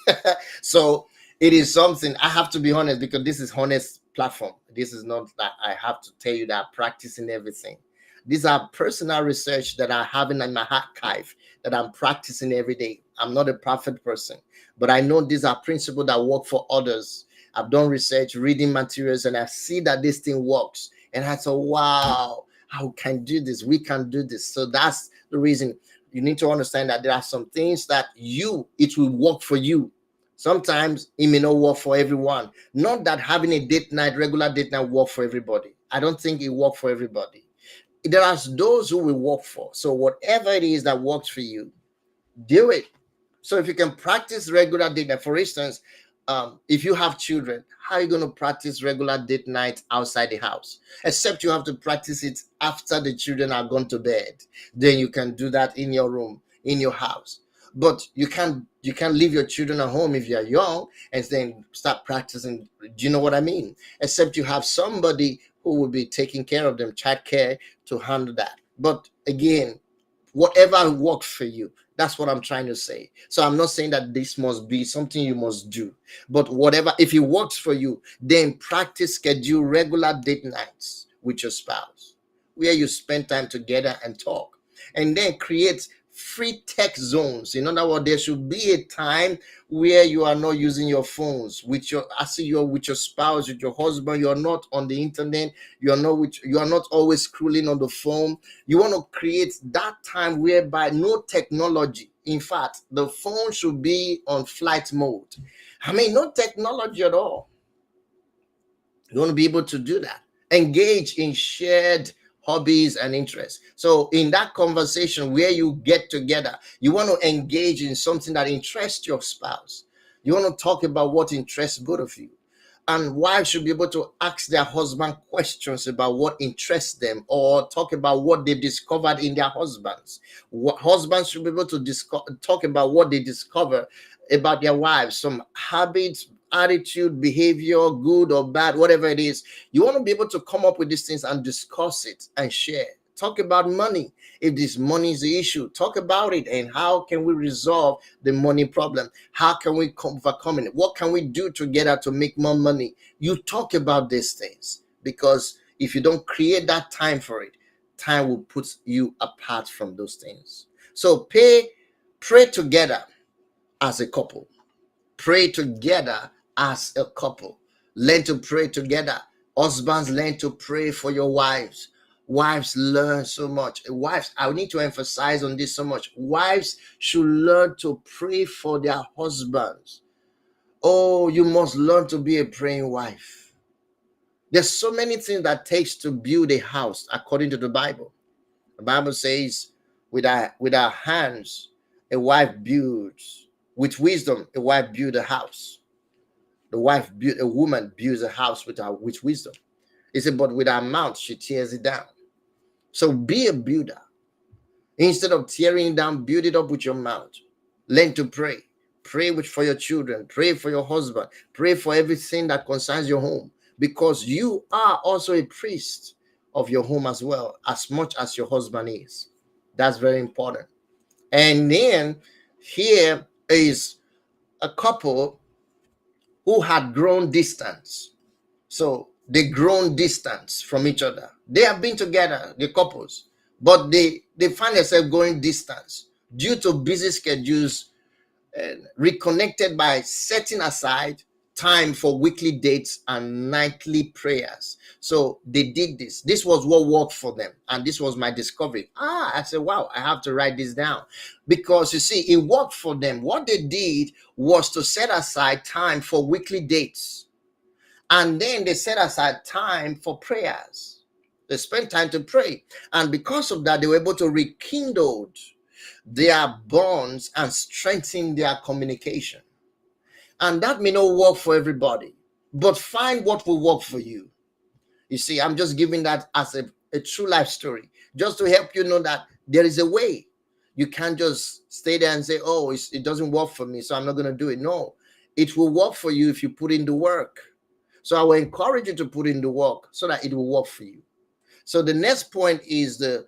[SPEAKER 1] So it is something I have to be honest, because this is honest platform. This is not that I have to tell you that I'm practicing everything. These are personal research that I have in my archive that I'm practicing every day. I'm not a perfect person, but I know these are principles that work for others. I've done research, reading materials, and I see that this thing works. And I thought, wow, how can do this? We can do this. So that's the reason you need to understand that there are some things that it will work for you. Sometimes it may not work for everyone. Not that having a date night, regular date night, work for everybody. I don't think it works for everybody. There are those who will work for. So whatever it is that works for you, do it. So if you can practice regular date night, for instance, if you have children, how are you going to practice regular date night outside the house? Except you have to practice it after the children are gone to bed. Then you can do that in your room, in your house. But you can't leave your children at home if you're young and then start practicing. Do you know what I mean? Except you have somebody who will be taking care of them, child care, to handle that. But again, whatever works for you, that's what I'm trying to say. So I'm not saying that this must be something you must do, but whatever, if it works for you, then practice, schedule regular date nights with your spouse where you spend time together and talk, and then create free tech zones. In other words, there should be a time where you are not using your phones with your, I see you're with your spouse, with your husband, you're not on the internet, you are not always scrolling on the phone. You want to create that time whereby no technology. In fact, the phone should be on flight mode. I mean, no technology at all. You want to be able to do that. Engage in shared hobbies and interests. So in that conversation where you get together, you want to engage in something that interests your spouse. You want to talk about what interests both of you. And wives should be able to ask their husband questions about what interests them, or talk about what they've discovered in their husbands. What husbands should be able to talk about what they discover about their wives, some habits, attitude, behavior, good or bad, whatever it is. You want to be able to come up with these things and discuss it and share. Talk about money. If this money is the issue, talk about it, and how can we resolve the money problem? How can we overcome it? What can we do together to make more money? You talk about these things, because if you don't create that time for it, time will put you apart from those things. So pray together as a couple. Pray together as a couple. Learn to pray together. Husbands, learn to pray for your wives. Wives, learn so much. Wives, I need to emphasize on this so much. Wives should learn to pray for their husbands. Oh, you must learn to be a praying wife. There's so many things that takes to build a house according to the Bible. The Bible says, with our hands, a wife builds. With wisdom, a wife builds a house. A woman builds a house with wisdom. It said, but with her mouth, she tears it down. So be a builder. Instead of tearing it down, build it up with your mouth. Learn to pray. Pray for your children. Pray for your husband. Pray for everything that concerns your home, because you are also a priest of your home as well, as much as your husband is. That's very important. And then here is a couple who had grown distance. So they grown distance from each other. They have been together, the couples, but they find themselves going distance due to busy schedules, and reconnected by setting aside time for weekly dates and nightly prayers. So they did this. This was what worked for them. And this was my discovery. I said, wow, I have to write this down, because you see, it worked for them. What they did was to set aside time for weekly dates. And then they set aside time for prayers. They spent time to pray. And because of that, they were able to rekindle their bonds and strengthen their communication. And that may not work for everybody, but find what will work for you. You see, I'm just giving that as a true life story, just to help you know that there is a way. You can't just stay there and say, oh, it doesn't work for me, so I'm not going to do it. No, it will work for you if you put in the work. So I will encourage you to put in the work so that it will work for you. So the next point is the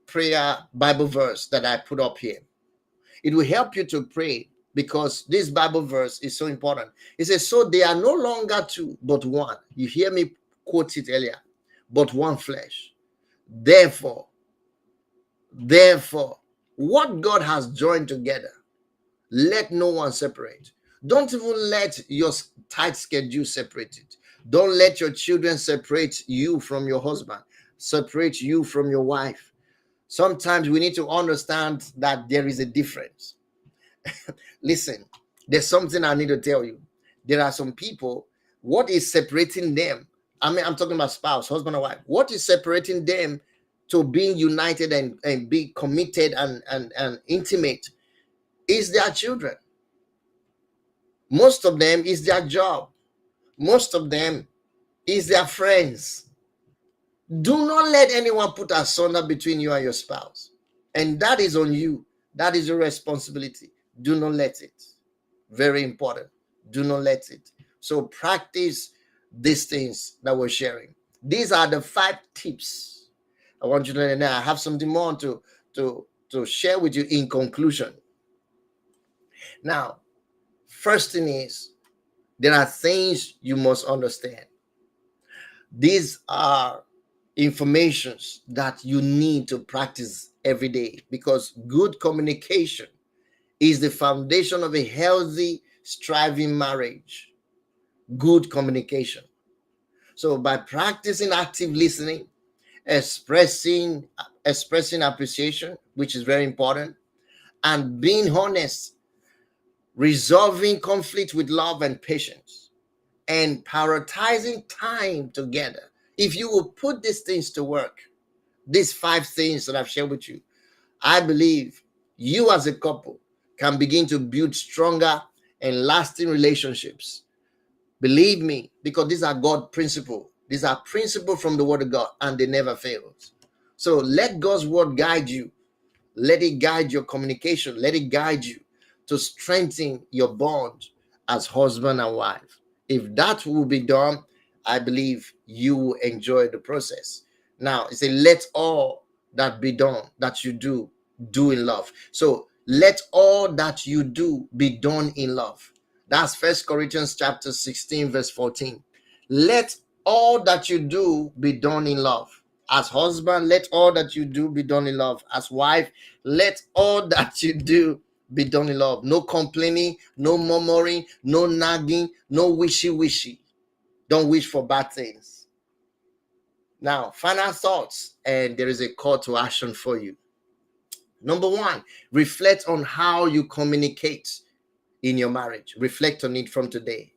[SPEAKER 1] prayer Bible verse that I put up here. It will help you to pray, because this Bible verse is so important. It says, so they are no longer two, but one. You hear me quote it earlier, but one flesh. Therefore, what God has joined together, let no one separate. Don't even let your tight schedule separate it. Don't let your children separate you from your husband, separate you from your wife. Sometimes we need to understand that there is a difference. Listen, there's something I need to tell you. There are some people, what is separating them? I mean, I'm talking about spouse, husband and wife. What is separating them to being united and be committed and intimate is their children. Most of them is their job. Most of them is their friends. Do not let anyone put asunder between you and your spouse. And that is on you. That is your responsibility. Do not let it. Very important. Do not let it. So practice these things that we're sharing. These are the 5 tips. I want you to know. I have something more to share with you in conclusion. Now, first thing is, there are things you must understand. These are informations that you need to practice every day, because good communication is the foundation of a healthy, striving marriage. Good communication. So by practicing active listening, expressing appreciation, which is very important, and being honest, resolving conflict with love and patience, and prioritizing time together. If you will put these things to work, these 5 things that I've shared with you, I believe you as a couple can begin to build stronger and lasting relationships. Believe me, because these are God principles. These are principles from the Word of God, and they never fail. So let God's Word guide you. Let it guide your communication. Let it guide you to strengthen your bond as husband and wife. If that will be done, I believe you will enjoy the process. Now, it says, let all that be done, that you do in love. So let all that you do be done in love. That's First Corinthians chapter 16, verse 14. Let all that you do be done in love. As husband, let all that you do be done in love. As wife, let all that you do be done in love. No complaining, no murmuring, no nagging, no wishy-wishy. Don't wish for bad things. Now, final thoughts, and there is a call to action for you. Number 1, reflect on how you communicate in your marriage. Reflect on it from today.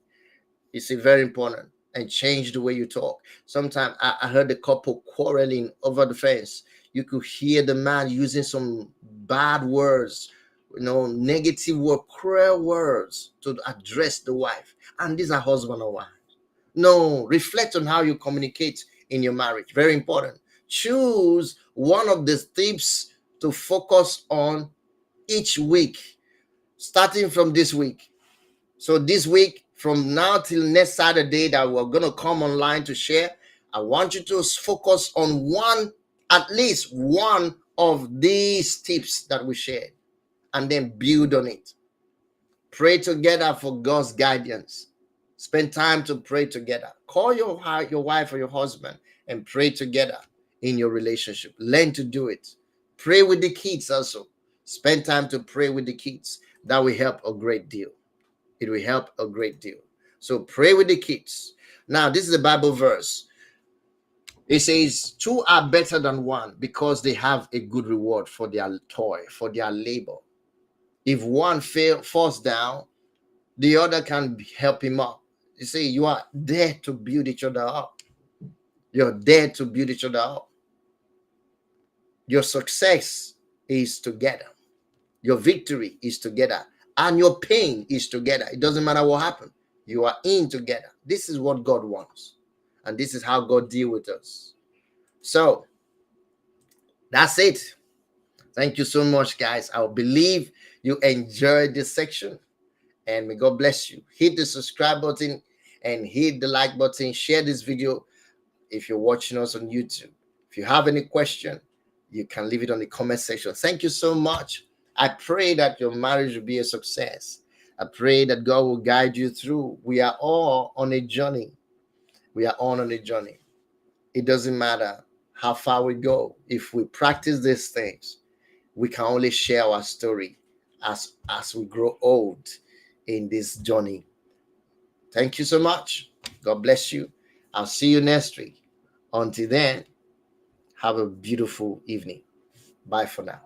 [SPEAKER 1] It's very important. And change the way you talk. Sometimes I heard a couple quarreling over the fence. You could hear the man using some bad words, negative word, cruel words to address the wife. And these are husband or wife. No, reflect on how you communicate in your marriage. Very important. Choose one of the tips to focus on each week, starting from this week. So this week, from now till next Saturday that we're going to come online to share, I want you to focus on at least one of these tips that we shared, and then build on it. Pray together for God's guidance. Spend time to pray together. Call your wife or your husband and pray together in your relationship. Learn to do it. Pray with the kids also. Spend time to pray with the kids. That will help a great deal. It will help a great deal. So pray with the kids. Now, this is a Bible verse. It says, 2 are better than 1 because they have a good reward for their toil, for their labor. If one falls down, the other can help him up. You see, you are there to build each other up. You're there to build each other up. Your success is together. Your victory is together. And your pain is together. It doesn't matter what happened. You are in together. This is what God wants. And this is how God deals with us. So, that's it. Thank you so much, guys. I believe you enjoyed this section. And may God bless you. Hit the subscribe button and hit the like button. Share this video if you're watching us on YouTube. If you have any question, you can leave it on the comment section. Thank you so much. I pray that your marriage will be a success. I pray that God will guide you through. We are all on a journey. We are all on a journey. It doesn't matter how far we go. If we practice these things, we can only share our story as we grow old in this journey. Thank you so much. God bless you. I'll see you next week. Until then, have a beautiful evening. Bye for now.